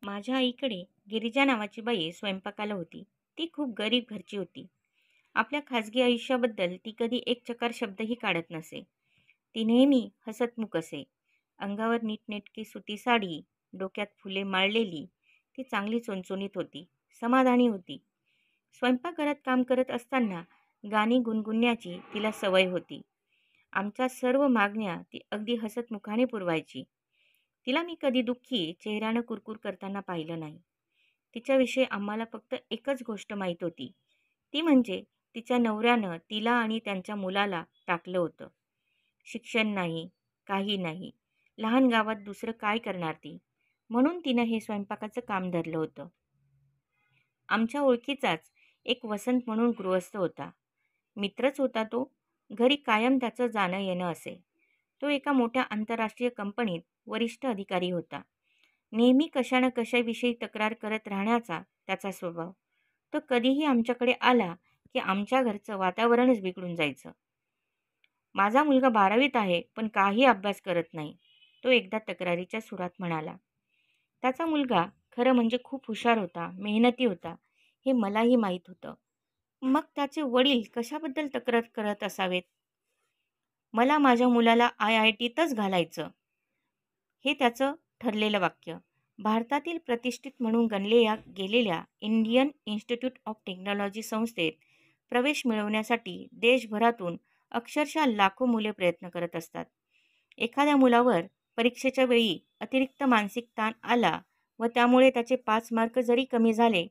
माझ्या आईकडे गिरिजा नावाची बाई स्वयंपाकाला होती. ती खूप गरीब घरची होती. आपल्या खाजगी आयुष्याबद्दल ती कधी एक चकार शब्दही काढत नसे. ती नेहमी हसतमुख असे. अंगावर नीटनेटकी सुती साडी, डोक्यात फुले माळलेली. ती चांगली चोनचोनीत होती, समाधानी होती. स्वयंपाकघरात काम करत असताना गाणी गुणगुणण्याची तिला सवय होती. आमच्या सर्व मागण्या ती अगदी हसतमुखाने पुरवायची. तिला मी कधी दुःखी चेहऱ्यानं कुरकुर करताना पाहिलं नाही. तिच्याविषयी आम्हाला फक्त एकच गोष्ट माहीत होती, ती म्हणजे तिच्या नवऱ्यानं तिला आणि त्यांच्या मुलाला टाकलं होतं. शिक्षण नाही, काही नाही. लहान गावात दुसरं काय करणार ती? म्हणून तिनं हे स्वयंपाकाचं काम धरलं होतं. आमच्या ओळखीचाच एक वसंत म्हणून गृहस्थ होता. मित्रच होता तो. घरी कायम त्याचं जाणं येणं असे. तो एका मोठ्या आंतरराष्ट्रीय कंपनीत वरिष्ठ अधिकारी होता. नेहमी कशा ना कशाविषयी तक्रार करत राहण्याचा त्याचा स्वभाव. तो कधीही आमच्याकडे आला की आमच्या घरचं वातावरणच बिघडून जायचं. माझा मुलगा 12वीत आहे, पण काही अभ्यास करत नाही, तो एकदा तक्रारीच्या सुरात म्हणाला. त्याचा मुलगा खरं म्हणजे खूप हुशार होता, मेहनती होता, हे मलाही माहीत होतं. मग त्याचे वडील कशाबद्दल तक्रार करत असावेत? मला माझ्या मुलाला IITतच घालायचं, हे त्याचं ठरलेलं वाक्य. भारतातील प्रतिष्ठित म्हणून गणल्या गेलेल्या इंडियन इन्स्टिट्यूट ऑफ टेक्नॉलॉजी संस्थेत प्रवेश मिळवण्यासाठी देशभरातून अक्षरशः लाखो मुले प्रयत्न करत असतात. एखाद्या मुलावर परीक्षेच्या वेळी अतिरिक्त मानसिक ताण आला व त्यामुळे त्याचे 5 मार्क जरी कमी झाले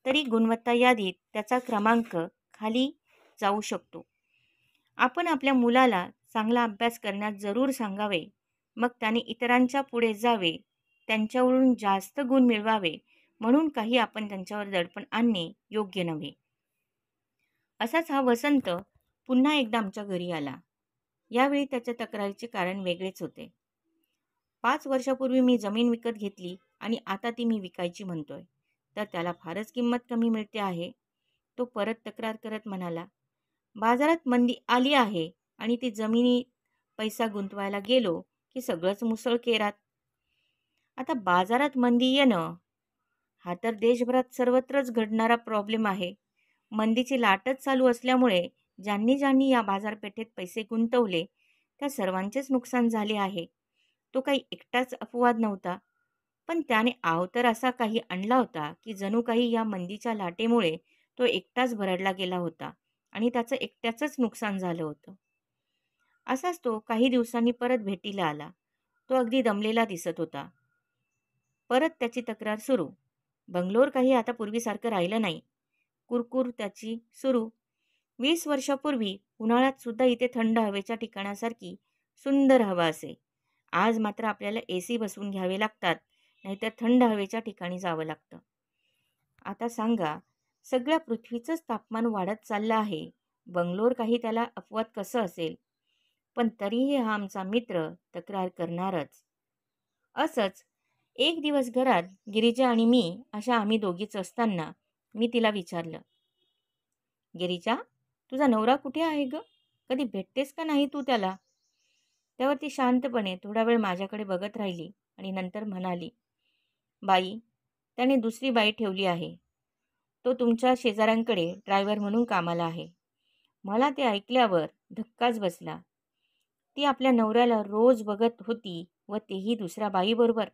तरी गुणवत्ता यादीत त्याचा क्रमांक खाली जाऊ शकतो. आपण आपल्या मुलाला चांगला अभ्यास करण्यास जरूर सांगावे, मग त्याने इतरांच्या पुढे जावे, त्यांच्याकडून जास्त गुण मिळवावे म्हणून काही आपण त्यांच्यावर दडपण आणणे योग्य नव्हे. असाच हा वसंत पुन्हा एकदा आमच्या घरी आला. यावेळी त्याच्या तक्रारीचे कारण वेगळेच होते. 5 वर्षापूर्वी मी जमीन विकत घेतली आणि आता ती मी विकायची म्हणतोय, तर त्याला फारच किंमत कमी मिळते आहे. तो परत तक्रार करत म्हणाला, बाजारात मंदी आली आहे आणि ती जमिनी पैसा गुंतवायला गेलो की सगळंच मुसळकेरात. आता बाजारात मंदी येणं हा तर देशभरात सर्वत्रच घडणारा प्रॉब्लेम आहे. मंदीची लाटच चालू असल्यामुळे ज्यांनी ज्यांनी या बाजारपेठेत पैसे गुंतवले त्या सर्वांचेच नुकसान झाले आहे. तो काही एकटाच अपवाद नव्हता, पण त्याने तर असा काही आणला होता की जणू काही या मंदीच्या लाटेमुळे तो एकटाच भरडला गेला होता आणि त्याचं एकट्याचंच नुकसान झालं होतं. असाच तो काही दिवसांनी परत भेटीला आला. तो अगदी दमलेला दिसत होता. परत त्याची तक्रार सुरू. बंगलोर काही आता पूर्वीसारखं राहिलं नाही. कुरकुर त्याची सुरू. 20 वर्षापूर्वी उन्हाळ्यात सुद्धा इथे थंड हवेच्या ठिकाणासारखी सुंदर हवा असे. आज मात्र आपल्याला AC बसवून घ्यावे लागतात, नाहीतर थंड हवेच्या ठिकाणी जावं लागतं. आता सांगा, सगळ्या पृथ्वीचंच तापमान वाढत चाललं आहे. बंगलोर काही त्याला अपवाद कसं असेल? पण तरीही हा आमचा मित्र तक्रार करणारच. असंच एक दिवस घरात गिरिजा आणि मी अशा आम्ही दोघीच असताना मी तिला विचारलं, गिरिजा, तुझा नवरा कुठे आहे ग? कधी भेटतेस का नाही तू त्याला? त्यावर ती शांतपणे थोडा वेळ माझ्याकडे बघत राहिली आणि नंतर म्हणाली, बाई, त्याने दुसरी बाई ठेवली आहे. तो तुमच्या शेजाऱ्यांकडे ड्रायव्हर म्हणून कामाला आहे. मला ते ऐकल्यावर धक्काच बसला. ती आपल्या नवऱ्याला रोज बघत होती व तेही दुसऱ्या बाईबरोबर.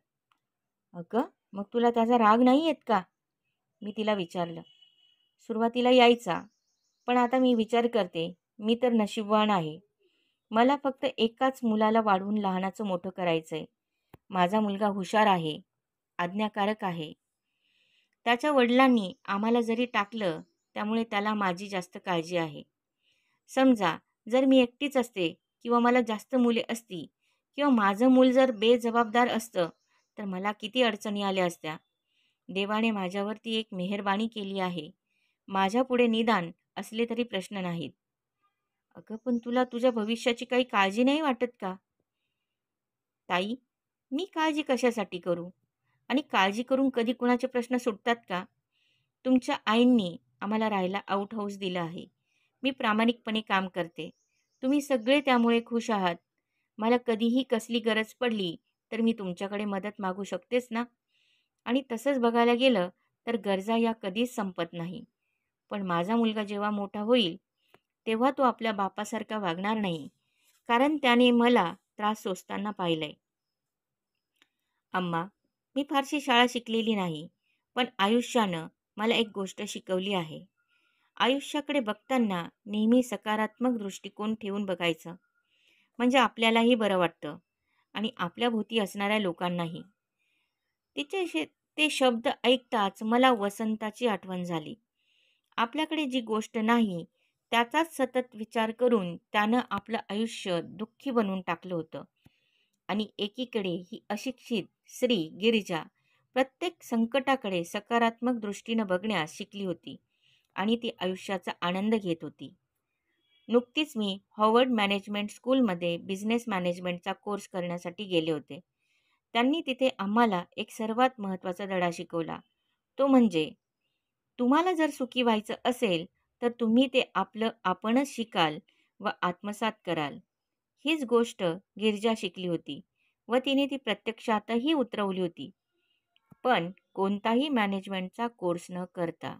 अगं, मग तुला त्याचा राग नाही येत का? मी तिला विचारलं. सुरुवातीला यायचा, पण आता मी विचार करते, मी तर नशीबवान आहे. मला फक्त एकाच मुलाला वाढवून लहानाचं मोठं करायचंय. माझा मुलगा हुशार आहे, आज्ञाकारक आहे. त्याच्या वडिलांनी आम्हाला जरी टाकलं, त्यामुळे त्याला माझी जास्त काळजी आहे. समजा जर मी एकटीच असते किंवा मला जास्त मुले असती किंवा माझं मूल जर बेजबाबदार असतं तर मला किती अडचणी आल्या असत्या. देवाने माझ्यावरती एक मेहरबानी केली आहे. माझ्या पुढे निदान असले तरी प्रश्न नाहीत. अगं, पण तुला तुझ्या भविष्याची काही काळजी नाही वाटत का? ताई, मी काळजी कशासाठी करू? आणि काळजी करून कधी कुणाचे प्रश्न सुटतात का? तुमच्या आईंनी आम्हाला राहायला आउट हाऊस दिलं आहे. मी प्रामाणिकपणे काम करते. तुम्ही सगळे त्यामुळे खुश आहात. मला कधीही कसली गरज पडली तर मी तुमच्याकडे मदत मागू शकतेच ना? आणि तसंच बघायला गेलं तर गरजा या कधीच संपत नाही. पण माझा मुलगा जेव्हा मोठा होईल, तेव्हा तो आपल्या बापासारखा वागणार नाही. कारण त्याने मला त्रास सोसताना पाहिलंय. अम्मा, मी फारशी शाळा शिकलेली नाही, पण आयुष्यानं मला एक गोष्ट शिकवली आहे. आयुष्याकडे बघताना नेहमी सकारात्मक दृष्टिकोन ठेवून बघायचं. म्हणजे आपल्यालाही बरं वाटतं आणि आपल्या भोवती असणाऱ्या लोकांनाही. ते शब्द ऐकताच मला वसंताची आठवण झाली. आपल्याकडे जी गोष्ट नाही, त्याचाच सतत विचार करून त्यानं आपलं आयुष्य दुःखी बनवून टाकलं होतं. आणि एकीकडे ही अशिक्षित स्त्री गिरिजा प्रत्येक संकटाकडे सकारात्मक दृष्टीनं बघण्यास शिकली होती आणि ती आयुष्याचा आनंद घेत होती. नुकतीच मी हॉवर्ड मॅनेजमेंट स्कूलमध्ये बिझनेस मॅनेजमेंटचा कोर्स करण्यासाठी गेले होते. त्यांनी तिथे आम्हाला एक सर्वात महत्त्वाचा धडा शिकवला. तो म्हणजे तुम्हाला जर सुखी व्हायचं असेल, तर तुम्ही ते आपलं आपणच शिकाल व आत्मसात कराल. हीच गोष्ट गिरिजा शिकली होती व तिने ती प्रत्यक्षातही उतरवली होती. पण कोणताही मॅनेजमेंटचा कोर्स न करता.